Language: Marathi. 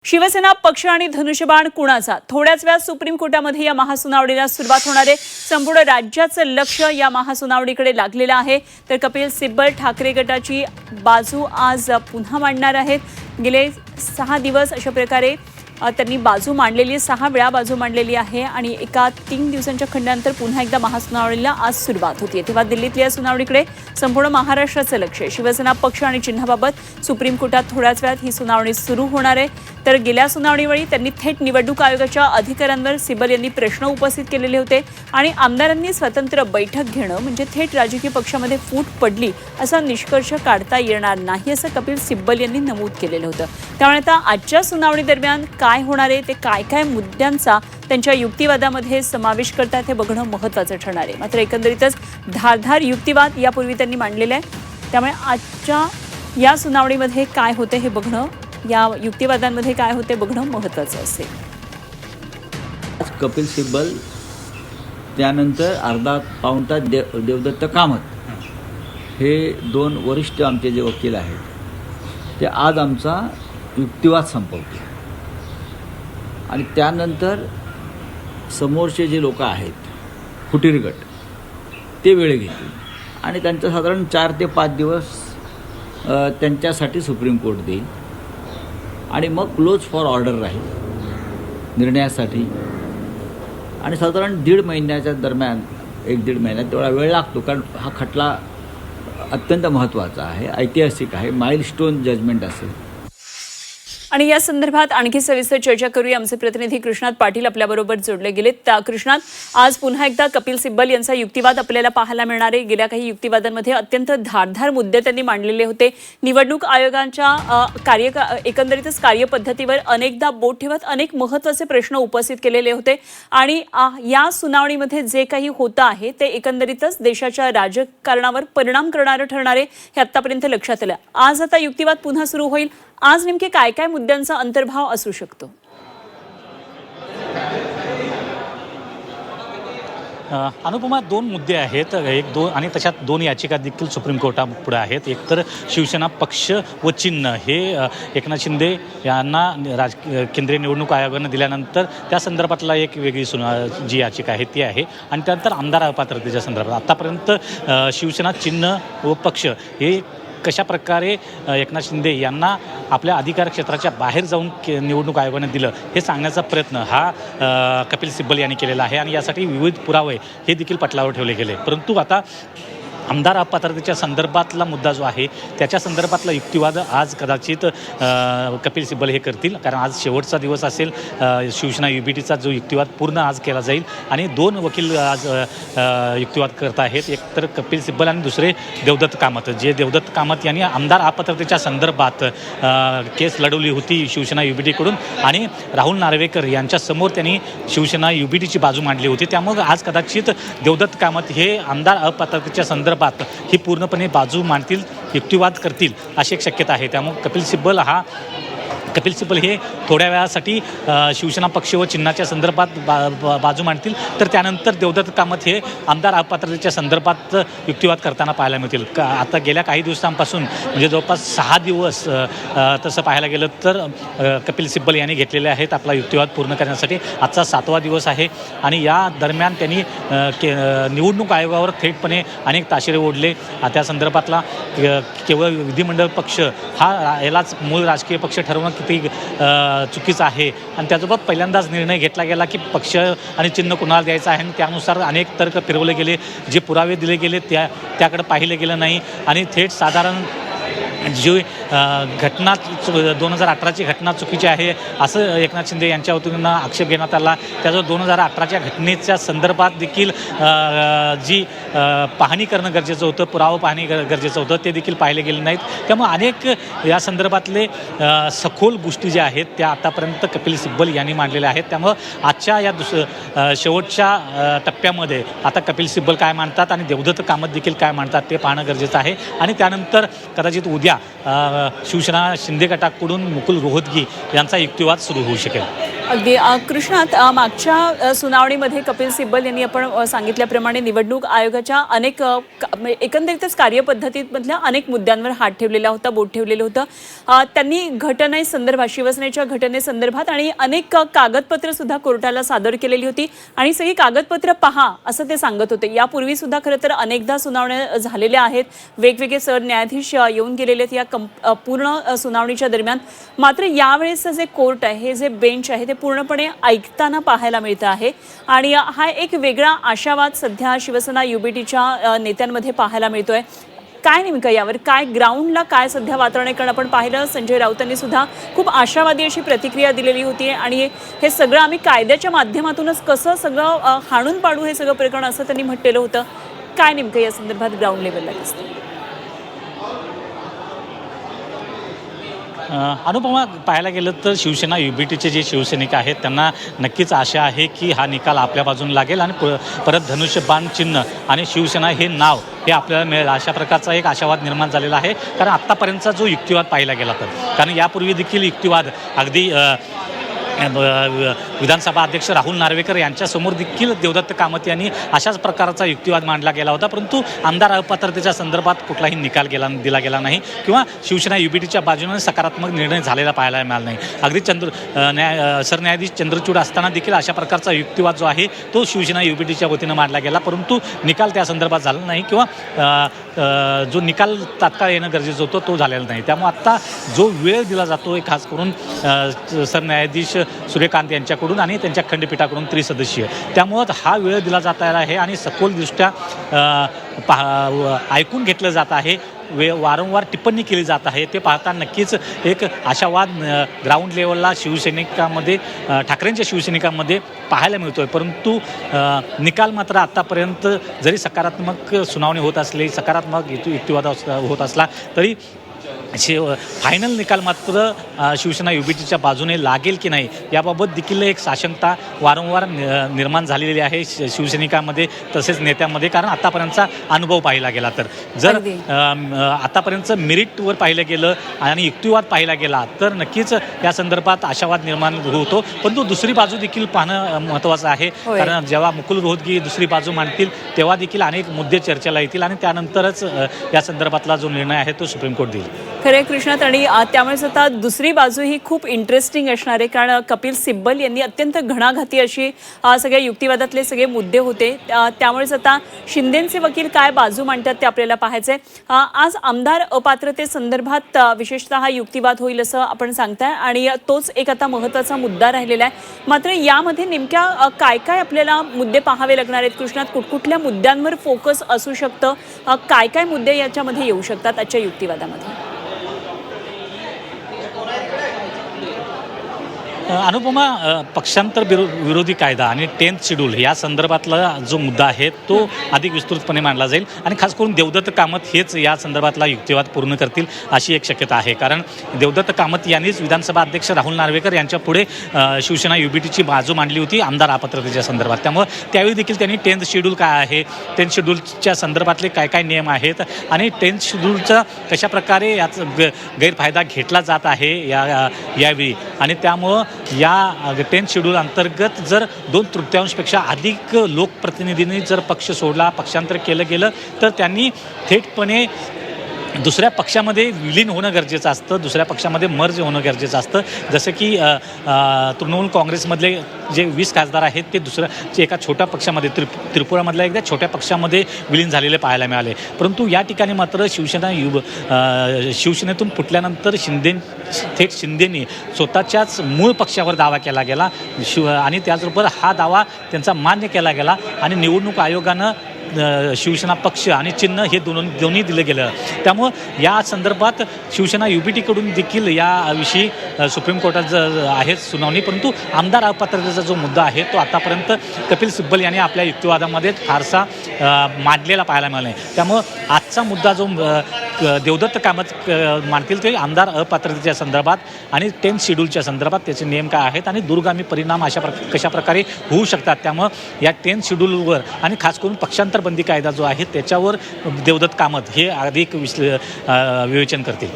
शिवसेना पक्ष आणि धनुष्यबाण कुणाचा? थोड्याच वेळात सुप्रीम कोर्टामध्ये या महासुनावणीला सुरुवात होणार आहे। संपूर्ण राज्याचं लक्ष या महासुनावणीकडे लागलेलं आहे। तर कपिल सिब्बल ठाकरे गटाची बाजू आज पुन्हा मांडणार आहेत। गेले 6 दिवस अशा प्रकारे त्यांनी बाजू मांडलेली, 6 वेळा बाजू मांडलेली आहे आणि एका 3 दिवसांच्या खंडानंतर पुन्हा एकदा महासुनावणीला आज सुरुवात होती। तेव्हा दिल्लीतल्या सुनावणीकडे संपूर्ण महाराष्ट्राचं लक्ष आहे। शिवसेना पक्ष आणि चिन्हाबाबत सुप्रीम कोर्टात थोड्याच वेळात ही सुनावणी सुरू होणार आहे। तर गेल्या सुनावणीवेळी त्यांनी थेट निवडणूक आयोगाच्या अधिकाऱ्यांवर सिब्बल यांनी प्रश्न उपस्थित केलेले होते आणि आमदारांनी स्वतंत्र बैठक घेणं म्हणजे थेट राजकीय पक्षामध्ये फूट पडली असा निष्कर्ष काढता येणार नाही असं कपिल सिब्बल यांनी नमूद केलेलं होतं। त्यामुळे आता आजच्या सुनावणी दरम्यान काय होणार आहे, ते काय मुद्द्यांचा त्यांच्या युक्तिवादामध्ये समावेश करतात हे बघणं महत्त्वाचं ठरणार आहे। मात्र एकंदरीतच धारदार युक्तिवाद यापूर्वी त्यांनी मांडलेला आहे। त्यामुळे आजच्या या सुनावणीमध्ये काय होते हे बघणं, या युक्तिवादांमध्ये काय होते बघणं महत्त्वाचं असेल। कपिल सिब्बल, त्यानंतर अर्धा पाऊण तास देवदत्त कामत, हे 2 वरिष्ठ आमचे जे वकील आहेत ते आज आमचा युक्तिवाद संपवतील आणि त्यानंतर समोरचे जे लोक आहेत फुटीर गट ते वेळ घेतील आणि त्यांचं साधारण 4 ते 5 दिवस त्यांच्यासाठी सुप्रीम कोर्ट देईल आणि मग क्लोज फॉर ऑर्डर राहील निर्णयासाठी आणि साधारण 1.5 महिन्याच्या दरम्यान 1-1.5 महिन्यात तेवढा वेळ लागतो, कारण हा खटला अत्यंत महत्त्वाचा आहे, ऐतिहासिक आहे, माइलस्टोन जजमेंट असेल। आणि या संदर्भात आणखी सविस्तर चर्चा करूया। आमचे प्रतिनिधी कृष्णात पाटील आपल्याबरोबर जोडले गेलेत। कृष्णात, आज पुन्हा एकदा कपिल सिब्बल यांचा युक्तिवाद आपल्याला पाहायला मिळणार आहे। गेल्या काही युक्तिवादांमध्ये अत्यंत धारदार मुद्दे त्यांनी मांडलेले होते। निवडणूक आयोगाच्या एकंदरीतच कार्यपद्धतीवर अनेकदा बोट ठेवत अनेक महत्त्वाचे प्रश्न उपस्थित केलेले होते आणि या सुनावणीमध्ये जे काही होतं आहे ते एकंदरीतच देशाच्या राजकारणावर परिणाम करणारं ठरणार आहे हे आतापर्यंत लक्षात आलं। आज आता युक्तिवाद पुन्हा सुरू होईल। आज नेमके काय मुद्द्यांचा अंतर्भाव असू शकतो? अनुपमा, 2 मुद्दे आहेत, 1-2 आणि तशात 2 याचिका देखील सुप्रीम कोर्टापुढे आहेत। एक तर शिवसेना पक्ष व चिन्ह हे एकनाथ शिंदे यांना केंद्रीय निवडणूक आयोगानं दिल्यानंतर त्या संदर्भातला एक वेगळी जी याचिका आहे ती आहे आणि त्यानंतर आमदार अपात्रतेच्या संदर्भात आतापर्यंत शिवसेना चिन्ह व पक्ष हे कशा प्रकारे एकनाथ शिंदे यांना आपल्या अधिकार क्षेत्राच्या बाहेर जाऊन निवडणूक आयोगाने दिलं हे सांगण्याचा प्रयत्न हा कपिल सिब्बल यांनी केलेला आहे आणि यासाठी विविध पुरावे हे देखील पटलावर ठेवले गेले। परंतु आता आमदार अपात्रतेच्या संदर्भातला मुद्दा जो आहे त्याच्या संदर्भातला युक्तिवाद आज कदाचित कपिल सिब्बल हे करतील, कारण आज शेवटचा दिवस असेल। शिवसेना UBTचा जो युक्तिवाद पूर्ण आज केला जाईल आणि 2 वकील आज युक्तिवाद करत आहेत, एक तर कपिल सिब्बल आणि दुसरे देवदत्त कामत। देवदत्त कामत यांनी आमदार अपात्रतेच्या संदर्भात केस लढवली होती शिवसेना UBTकडून आणि राहुल नार्वेकर यांच्यासमोर त्यांनी शिवसेना UBTची बाजू मांडली होती। त्यामुळे आज कदाचित देवदत्त कामत हे आमदार अपात्रतेच्या संदर्भात ही पूर्णपणे बाजू मांडतील, युक्तिवाद करतील अशी एक शक्यता आहे। त्यामुळे कपिल सिब्बल हे थोड्या वेळासाठी शिवसेना पक्ष व चिन्हाच्या संदर्भात बाजू मांडतील, तर त्यानंतर देवदत्त कामत हे आमदार अपात्रतेच्या संदर्भात युक्तिवाद करताना पाहायला मिळतील। आता गेल्या काही दिवसांपासून म्हणजे जवळपास 6 दिवस तसं पाहायला गेलं तर कपिल सिब्बल यांनी घेतलेले आहेत आपला युक्तिवाद पूर्ण करण्यासाठी। आजचा 7वा दिवस आहे आणि या दरम्यान त्यांनी निवडणूक आयोगावर थेटपणे अनेक ताशेरे ओढले। त्या संदर्भातला केवळ विधिमंडळ पक्ष हा यालाच मूळ राजकीय पक्ष ठरवणं किती चुकीचं आहे आणि त्यासोबत पहिल्यांदाच निर्णय घेतला गेला की पक्ष आणि चिन्ह कुणाला द्यायचं आहे आणि त्यानुसार अनेक तर्क फिरवले गेले, जे पुरावे दिले गेले त्याकडे पाहिलं गेलं नाही आणि थेट साधारण जी घटना 2018ची घटना चुकीची आहे असं एकनाथ शिंदे यांच्या वतीनं आक्षेप घेण्यात आला। त्याचं 2018च्या घटनेच्या संदर्भात देखील जी पाहणी करणं गरजेचं होतं, पुरावा पाहणी गरजेचं होतं, ते देखील पाहिले गेले नाहीत। त्यामुळे अनेक या संदर्भातले सखोल गोष्टी ज्या आहेत त्या आतापर्यंत कपिल सिब्बल यांनी मांडलेल्या आहेत। त्यामुळं आजच्या या शेवटच्या टप्प्यामध्ये आता कपिल सिब्बल काय मांडतात आणि देवदत्त कामत देखील काय मांडतात ते पाहणं गरजेचं आहे आणि त्यानंतर कदाचित उद्या शिवसेना शिंदे गटाकडून मुकुल रोहतगी यांचा युक्तिवाद सुरू होऊ शकेल। अगदी कृष्णात मागच्या सुनावणीमध्ये कपिल सिब्बल यांनी आपण सांगितल्याप्रमाणे निवडणूक आयोगाच्या अनेक एकंदरीतच कार्यपद्धतीमधल्या अनेक मुद्द्यांवर हात ठेवलेला होता, बोट ठेवलेलं होतं. त्यांनी घटनेसंदर्भात, शिवसेनेच्या घटनेसंदर्भात आणि अनेक कागदपत्र सुद्धा कोर्टाला सादर केलेली होती आणि सगळी कागदपत्र पहा असं ते सांगत होते. यापूर्वी सुद्धा खरं तर अनेकदा सुनावण्या झालेल्या आहेत, वेगवेगळे सरन्यायाधीश येऊन गेलेले आहेत या पूर्ण सुनावणीच्या दरम्यान. मात्र यावेळेसचं जे कोर्ट आहे, हे जे बेंच आहे, ते पूर्णपणे ऐकताना पाहायला मिळतं आहे आणि हा एक वेगळा आशावाद सध्या शिवसेना युबीटीच्या नेत्यांमध्ये पाहायला मिळतोय. काय नेमकं यावर काय ग्राउंडला काय सध्या वातावरण आहे? कारण आपण पाहिलं संजय राऊतांनी सुद्धा खूप आशावादी अशी प्रतिक्रिया दिलेली होती आणि हे सगळं आम्ही कायद्याच्या माध्यमातूनच कसं सगळं हाणून पाडू हे सगळं प्रकरण असं त्यांनी म्हटलेलं होतं. काय नेमकं या संदर्भात ग्राउंड लेवलला दिसतं? अनुपमा, पाहायला गेलं तर शिवसेना युबीटीचे जे शिवसैनिक आहेत त्यांना नक्कीच आशा आहे की हा निकाल आपल्या बाजूने लागेल आणि परत धनुष्यबाण चिन्ह आणि शिवसेना हे नाव हे आपल्याला मिळेल अशा प्रकारचा एक आशावाद निर्माण झालेला आहे. कारण आत्तापर्यंतचा जो युक्तिवाद पाहिला गेला तर, कारण यापूर्वी देखील युक्तिवाद अगदी विधानसभा अध्यक्ष राहुल नार्वेकर यांच्यासमोर देखील देवदत्त कामत यांनी अशाच प्रकारचा युक्तिवाद मांडला गेला होता, परंतु आमदार अपात्रतेच्या संदर्भात कुठलाही निकाल दिला गेला नाही किंवा शिवसेना युबीटीच्या बाजूने सकारात्मक निर्णय झालेला पाहायला मिळाला नाही. अगदी सरन्यायाधीश चंद्रचूड असताना देखील अशा प्रकारचा युक्तिवाद जो आहे तो शिवसेना युबीटीच्या वतीनं मांडला गेला, परंतु निकाल त्या संदर्भात झाला नाही किंवा जो निकाल तात्काळ येणं गरजेचं होतं तो झालेला नाही. त्यामुळे आत्ता जो वेळ दिला जातो खास करून सरन्यायाधीश सूर्यकांत यांच्याकडून आणि त्यांच्या खंडपीठाकडून त्रिसदस्यीय, त्यामुळं हा वेळ दिला जात आहे आणि सखोलदृष्ट्या ऐकून घेतलं जात आहे, वारंवार टिप्पणी केली जात आहे. ते पाहता नक्कीच एक आशावाद ग्राउंड लेवलला शिवसैनिकांमध्ये, ठाकरेंच्या शिवसैनिकांमध्ये पाहायला मिळतोय. परंतु निकाल मात्र आत्तापर्यंत जरी सकारात्मक सुनावणी होत असली, सकारात्मक युक्तिवाद होत असला तरी फायनल निकाल मात्र शिवसेना युबीटीच्या बाजूने लागेल की नाही याबाबत देखील एक साशंकता वारंवार निर्माण झालेली आहे शिवसैनिकांमध्ये तसेच नेत्यांमध्ये. कारण आतापर्यंतचा अनुभव पाहिला गेला तर, जर आतापर्यंतचं मेरिटवर पाहिलं गेलं आणि युक्तिवाद पाहिला गेला तर नक्कीच या संदर्भात आशावाद निर्माण होतो. परंतु दुसरी बाजू देखील पाहणं महत्त्वाचं आहे, कारण जेव्हा मुकुल रोहतगी दुसरी बाजू मांडतील तेव्हा देखील अनेक मुद्दे चर्चेला येतील आणि त्यानंतरच या संदर्भातला जो निर्णय आहे तो सुप्रीम कोर्ट देईल. खरे कृष्णात, आणि त्यामुळेच आता दुसरी बाजू ही खूप इंटरेस्टिंग असणार आहे, कारण कपिल सिब्बल यांनी अत्यंत घणाघाती अशी सगळ्या युक्तिवादातले सगळे मुद्दे होते. त्यामुळेच आता शिंदेचे वकील काय बाजू मांडतात ते आपल्याला पाहायचंय. आज आमदार अपात्रतेसंदर्भात विशेषतः हा युक्तिवाद होईल असं आपण सांगताय आणि तोच एक आता महत्त्वाचा मुद्दा राहिलेला आहे. मात्र यामध्ये नेमक्या काय काय आपल्याला मुद्दे पाहावे लागणार आहेत कृष्णात? कुठकुठल्या मुद्द्यांवर फोकस असू शकतं? काय काय मुद्दे याच्यामध्ये येऊ शकतात आजच्या युक्तिवादामध्ये? अनुपमा, पक्षांतर विरोधी कायदा आणि 10th शेड्यूल या संदर्भातला जो मुद्दा आहे तो अधिक विस्तृतपणे मांडला जाईल आणि खास करून देवदत्त कामत हेच या संदर्भातला युक्तिवाद पूर्ण करतील अशी एक शक्यता आहे. कारण देवदत्त कामत यांनीच विधानसभा अध्यक्ष राहुल नार्वेकर यांच्या पुढे शिवसेना युबीटीची बाजू मांडली होती आमदार अपात्रतेच्या संदर्भात. त्यामुळे त्यावेळी देखील त्यांनी 10th शेड्यूल काय आहे, 10th शेड्यूलच्या संदर्भातले काय काय नियम आहेत आणि 10th शेड्यूलचा कशाप्रकारे याचा गैरफायदा घेतला जात आहे यावेळी, आणि त्यामुळं या 10th शेड्यूल अंतर्गत जर 2/3पेक्षा अधिक लोकप्रतिनिधींनी जर पक्ष सोडला, पक्षांतर केलं गेलं तर त्यांनी थेटपणे दुसऱ्या पक्षामध्ये विलीन होणं गरजेचं असतं, दुसऱ्या पक्षामध्ये मर्ज होणं गरजेचं असतं. जसं की तृणमूल काँग्रेसमधले जे 20 खासदार आहेत ते दुसऱ्या एका छोट्या पक्षामध्ये त्रिपुरामधल्या एकदा छोट्या पक्षामध्ये विलीन झालेले पाहायला मिळाले. परंतु या ठिकाणी मात्र शिवसेनेतून फुटल्यानंतर थेट शिंदेंनी स्वतःच्याच मूळ पक्षावर दावा केला गेला आणि त्याचबरोबर हा दावा त्यांचा मान्य केला गेला आणि निवडणूक आयोगानं शिवसेना पक्ष आणि चिन्ह हे दोन्ही दिलं गेलं. त्यामुळं या संदर्भात शिवसेना युबीटीकडून देखील याविषयी सुप्रीम कोर्टात आहे सुनावणी. परंतु आमदार अपात्रतेचा जो मुद्दा आहे तो आतापर्यंत कपिल सिब्बल यांनी आपल्या युक्तिवादामध्ये फारसा मांडलेला पाहायला मिळाला नाही. त्यामुळं आजचा मुद्दा जो देवदत्त कामत मांडतील ते आमदार अपात्रतेच्या संदर्भात आणि 10th शेड्यूलच्या संदर्भात त्याचे नियम काय आहेत आणि दूरगामी परिणाम कशाप्रकारे होऊ शकतात. त्यामुळं या 10th शेड्यूलवर आणि खास करून पक्षांतरबंदी कायदा जो आहे त्याच्यावर देवदत्त कामत हे अधिक विवेचन करतील.